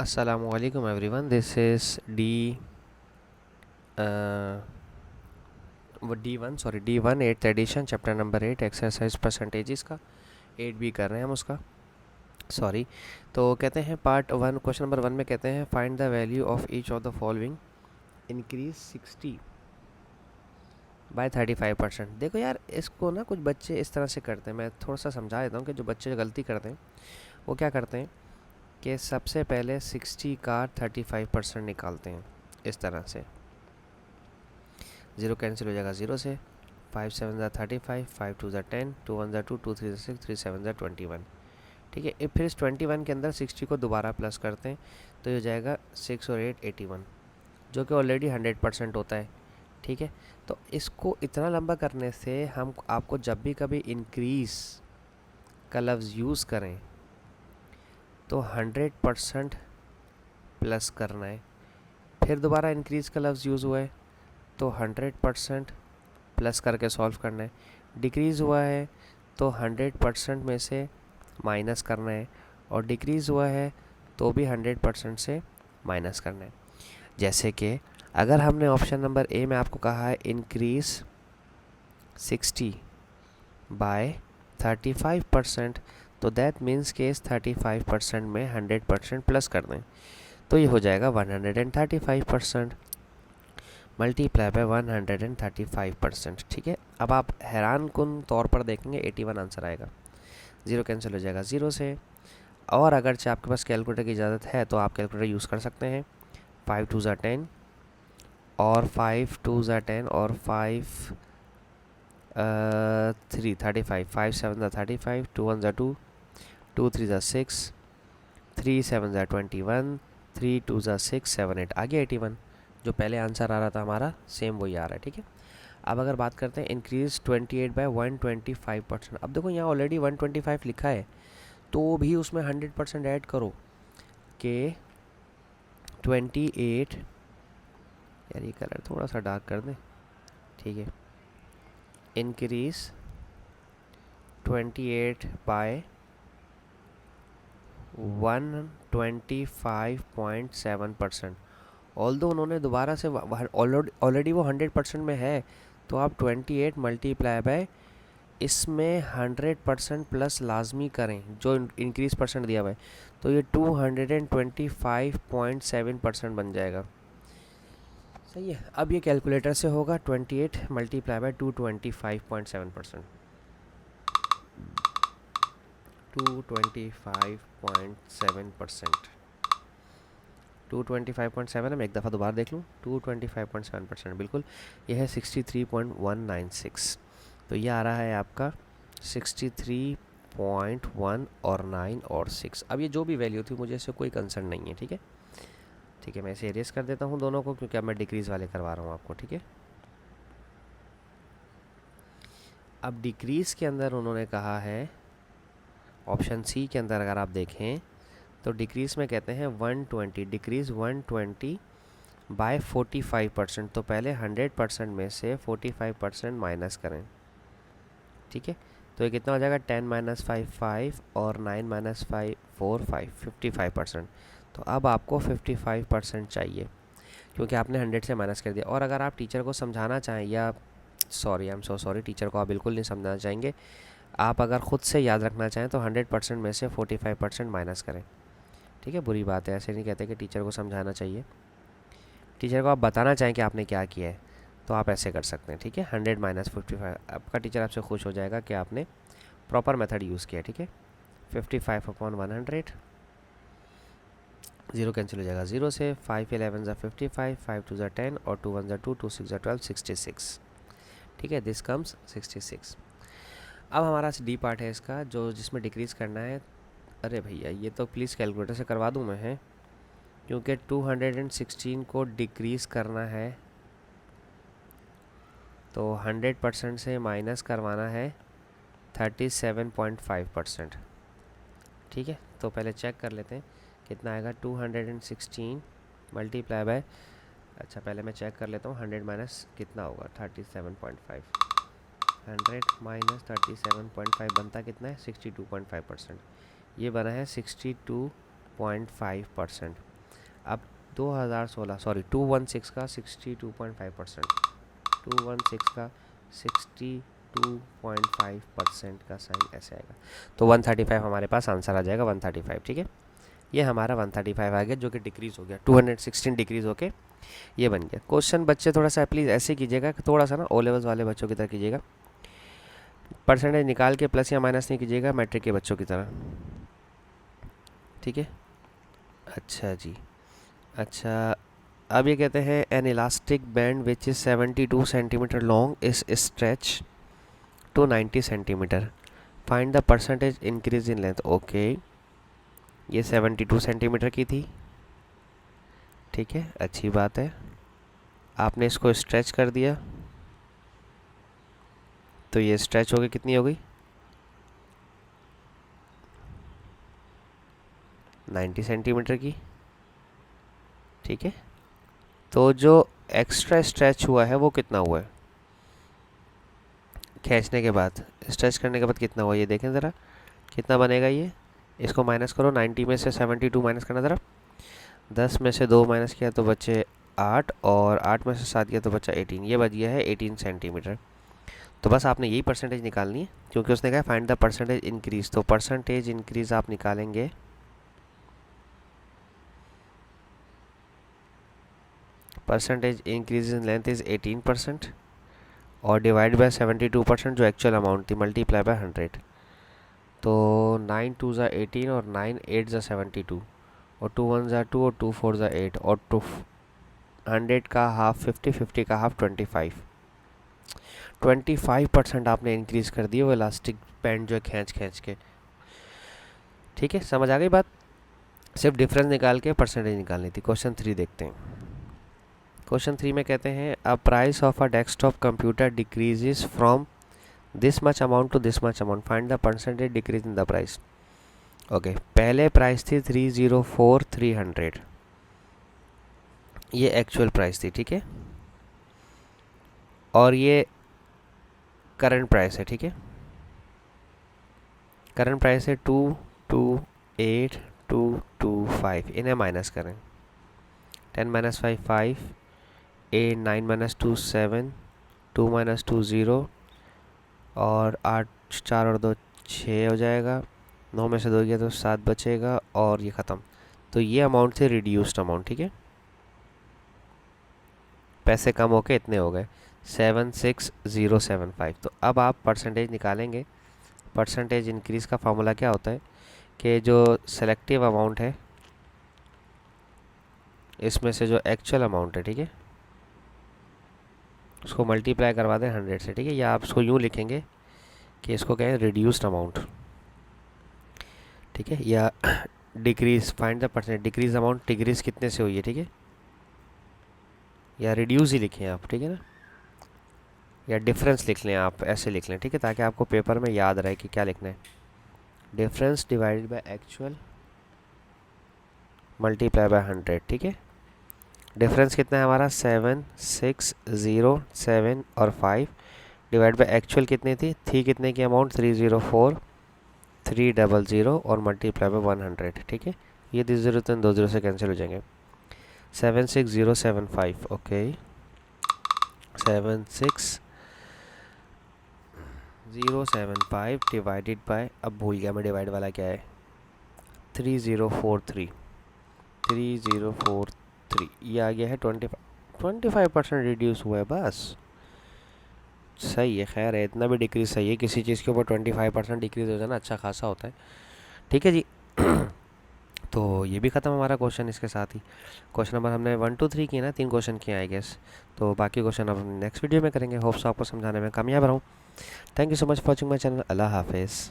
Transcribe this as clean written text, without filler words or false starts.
Assalamualaikum everyone. This is D1 8th edition chapter number 8 exercise percentages का 8 भी कर रहे हैं हम उसका सॉरी। तो कहते हैं पार्ट 1 क्वेश्चन नंबर 1 में कहते हैं find the value of each of the following increase 60 by 35%। देखो यार, इसको ना कुछ बच्चे इस तरह से करते हैं, मैं थोड़ा सा समझा देता हूँ कि जो बच्चे गलती करते हैं वो क्या करते हैं कि सबसे पहले 60 का 35% निकालते हैं इस तरह से। ज़ीरो कैंसिल हो जाएगा ज़ीरो से। 5 7 ज़ा 35, 5 2 ज़ा 10, 2 1 ज़ा 2, 2 3 ज़ा 6, 3 7 ज़ा 21। ठीक है, फिर इस 21 के अंदर 60 को दोबारा प्लस करते हैं तो ये हो जाएगा 6 और 8 81, जो कि ऑलरेडी 100% होता है। ठीक है, तो इसको इतना लंबा करने से हम आपको जब भी कभी इंक्रीज़ का लफ्ज़ यूज़ करें तो 100% प्लस करना है। फिर दोबारा इंक्रीज़ का लफ्ज़ यूज़ हुआ है तो 100% प्लस करके सॉल्व करना है। डिक्रीज़ हुआ है तो 100% में से माइनस करना है, और डिक्रीज़ हुआ है तो भी 100% से माइनस करना है। जैसे कि अगर हमने ऑप्शन नंबर ए में आपको कहा है इंक्रीज़ 60 बाय 35%, तो दैट मीन्स कि इस 35% में 100% प्लस कर दें तो ये हो जाएगा 135% मल्टीप्लाई बाय 135%। ठीक है, अब आप हैरान कुन तौर पर देखेंगे 81 आंसर आएगा। ज़ीरो कैंसिल हो जाएगा ज़ीरो से, और अगर चाहे आपके पास कैलकुलेटर की इजाज़त है तो आप कैलकुलेटर यूज़ कर सकते हैं। 5 2 ज़ा 10 और 5 2 ज़ा 10 और 5 3 35, 5 7 ज़ा 35, 2 1 ज़ा 2, 2 3 ज़ा 6, 3 7 ज़ा 21, 3 2 ज़ा 6 7 8, आगे 81। जो पहले आंसर आ रहा था हमारा सेम वही आ रहा है। ठीक है, अब अगर बात करते हैं इंक्रीज़ 28 बाय 125%। अब देखो यहाँ ऑलरेडी 125 लिखा है तो भी उसमें 100% ऐड करो कि 28, यार ये कलर थोड़ा सा डार्क कर दें। ठीक है, इंक्रीज़ 28 बाय 125.7%। ऑल्दो उन्होंने दोबारा से ऑलरेडी वो 100% में है, तो आप 28 मल्टीप्लाई बाय इसमें 100% प्लस लाजमी करें जो इंक्रीज परसेंट दिया हुआ है, तो ये 225.7% बन जाएगा। सही है, अब ये कैलकुलेटर से होगा 28 मल्टीप्लाई बाय 225.7%, 225.7%, 225.7 मैं एक दफ़ा दोबारा देख लूँ, 225.7% बिल्कुल यह है 63.196। तो ये आ रहा है आपका 63.1 और 9 और 6। अब ये जो भी वैल्यू थी मुझे इससे कोई कंसर्न नहीं है। ठीक है, ठीक है, मैं इसे एरेज कर देता हूँ दोनों को, क्योंकि अब मैं डिक्रीज़ वाले करवा रहा हूँ आपको। ठीक है, अब डिक्रीज़ के अंदर उन्होंने कहा है ऑप्शन सी के अंदर अगर आप देखें तो डिक्रीज़ में कहते हैं 120, डिक्रीज़ 120 बाय 45%। तो पहले 100% में से 45% माइनस करें। ठीक है, तो ये कितना हो जाएगा 10 माइनस 5 5 और 9 माइनस 5 4 5, 55%। तो अब आपको 55% चाहिए क्योंकि आपने 100 से माइनस कर दिया। और अगर आप टीचर को समझाना चाहें, या sorry I am so sorry, teacher को आप बिल्कुल नहीं समझाना चाहेंगे, आप अगर ख़ुद से याद रखना चाहें तो 100% में से 45% माइनस करें। ठीक है, बुरी बात है, ऐसे नहीं कहते कि टीचर को समझाना चाहिए। टीचर को आप बताना चाहें कि आपने क्या किया है तो आप ऐसे कर सकते हैं। ठीक है, 100 माइनस 55, आपका टीचर आपसे खुश हो जाएगा कि आपने प्रॉपर मेथड यूज़ किया। ठीक है, 55/100, ज़ीरो कैंसिल हो जाएगा ज़ीरो से। 5 11 ज़ा 55, 5 2 ज़ा 10 और 2 1 ज़ा 2, 2 6 ज़ा 12, 66। ठीक है, दिस कम्स 66। अब हमारा डी पार्ट है इसका, जो जिसमें डिक्रीज़ करना है। अरे भैया ये तो प्लीज़ कैलकुलेटर से करवा दूँ मैं, है क्योंकि 216 को डिक्रीज़ करना है तो 100% से माइनस करवाना है 37.5%। ठीक है, तो पहले चेक कर लेते हैं कितना आएगा। 216 मल्टीप्लाई बाय, अच्छा पहले मैं चेक कर लेता हूँ 100 माइनस कितना होगा 37.5, 100 माइनस 37.5 बनता कितना है 62.5%। ये बना है 62.5%। अब 2016 सॉरी 216 का 62.5%, 216 का 62.5% का साइन ऐसे आएगा। तो 135 हमारे पास आंसर आ जाएगा, 135। ठीक है, ये हमारा 135 आ गया, जो कि डिक्रीज़ हो गया, 216 डिक्रीज़ होके ये बन गया। क्वेश्चन बच्चे थोड़ा सा प्लीज़ ऐसे कीजिएगा, थोड़ा सा ना ओ लेवल्स वाले बच्चों की तरह कीजिएगा, परसेंटेज निकाल के प्लस या माइनस नहीं कीजिएगा मैट्रिक के बच्चों की तरह। ठीक है, अच्छा जी। अच्छा, अब ये कहते हैं an elastic band which is 72 centimetre long is stretch to 90 centimetre, find the percentage increase in length. Okay, ये 72 सेंटीमीटर की थी। ठीक है, अच्छी बात है। आपने इसको स्ट्रेच कर दिया, तो ये स्ट्रेच हो गई, कितनी हो गई 90 सेंटीमीटर की। ठीक है, तो जो एक्स्ट्रा स्ट्रेच हुआ है वो कितना हुआ है खींचने के बाद, स्ट्रेच करने के बाद कितना हुआ, ये देखें ज़रा कितना बनेगा ये। इसको माइनस करो, 90 में से 72 माइनस करना ज़रा। 10 में से 2 माइनस किया तो बचे 8, और 8 में से 7 किया तो बचा 18, ये बच गया है 18 सेंटीमीटर। तो बस आपने यही परसेंटेज निकालनी है, क्योंकि उसने कहा फाइंड द परसेंटेज इंक्रीज़, तो परसेंटेज इंक्रीज़ आप निकालेंगे percentage increase in length is 18% और डिवाइड बाय 72% जो एक्चुअल अमाउंट थी, मल्टीप्लाई बाय 100। तो 9 2 ज़ा 18 और 9 8 ज़ा 72 और 2 1 ज़ा 2 और 2 4 ज़ा 8 और 100 का हाफ 50, 50 का हाफ 25% आपने इंक्रीज़ कर दिया वो इलास्टिक बैंड जो है खींच खींच के। ठीक है, समझ आ गई बात। सिर्फ डिफरेंस निकाल के परसेंटेज निकालनी थी। क्वेश्चन 3 देखते हैं। क्वेश्चन 3 में कहते हैं a price of a desktop computer decreases from this much amount to this much amount, find the percentage decrease in the price. Okay, पहले प्राइस थी 304,300, ये एक्चुअल प्राइस थी। ठीक है, और ये करंट प्राइस है। ठीक है, करंट प्राइस है 228225, इन्हें माइनस करें। 10 माइनस 5 5, 8 9 माइनस 2 7, 2 माइनस 2 0, और 8 4 और 2 6 हो जाएगा। 9 में से 2 गया तो 7 बचेगा, और ये ख़त्म। तो ये अमाउंट थे रिड्यूस्ड अमाउंट। ठीक है, पैसे कम होके इतने हो गए 76075। तो अब आप परसेंटेज निकालेंगे। परसेंटेज इंक्रीज़ का फार्मूला क्या होता है कि जो सेलेक्टिव अमाउंट है इसमें से जो एक्चुअल अमाउंट है, ठीक है, उसको मल्टीप्लाई करवा दें 100 से। ठीक है, या आप उसको यूँ लिखेंगे कि इसको कहें रिड्यूस्ड अमाउंट। ठीक है, या decrease, find the percent decrease amount, decrease कितने से हुई है। ठीक है, या रिड्यूस ही लिखें आप। ठीक है ना, या डिफरेंस लिख लें आप, ऐसे लिख लें। ठीक है, ताकि आपको पेपर में याद रहे कि क्या लिखना है। Difference divided by actual multiply by 100। ठीक है, डिफरेंस कितना है हमारा 7607 और 5 डिवाइड बाय एक्चुअल कितनी थी कितने की अमाउंट 304300 और मल्टीप्लाई बाय 100। ठीक है, ये 2 0 2 0 से कैंसिल हो जाएंगे। 76075। ओके, 76075 डिवाइडेड बाय, अब भूल गया मैं डिवाइड वाला क्या है, 3043 ये आ गया है 25% रिड्यूस हुआ है बस। सही है, खैर है, इतना भी डिक्रीज सही है। किसी चीज़ के ऊपर 25% डिक्रीज हो जाना अच्छा खासा होता है। ठीक है जी। तो ये भी ख़त्म हमारा क्वेश्चन इसके साथ ही। क्वेश्चन नंबर हमने 1 2 3 किए ना, 3 क्वेश्चन किए आई गेस। तो बाकी क्वेश्चन अब हम नेक्स्ट वीडियो में करेंगे। होप्स आपको समझाने में कामयाब रहूँ। Thank you so much for watching my channel. अल्लाह हाफिज़।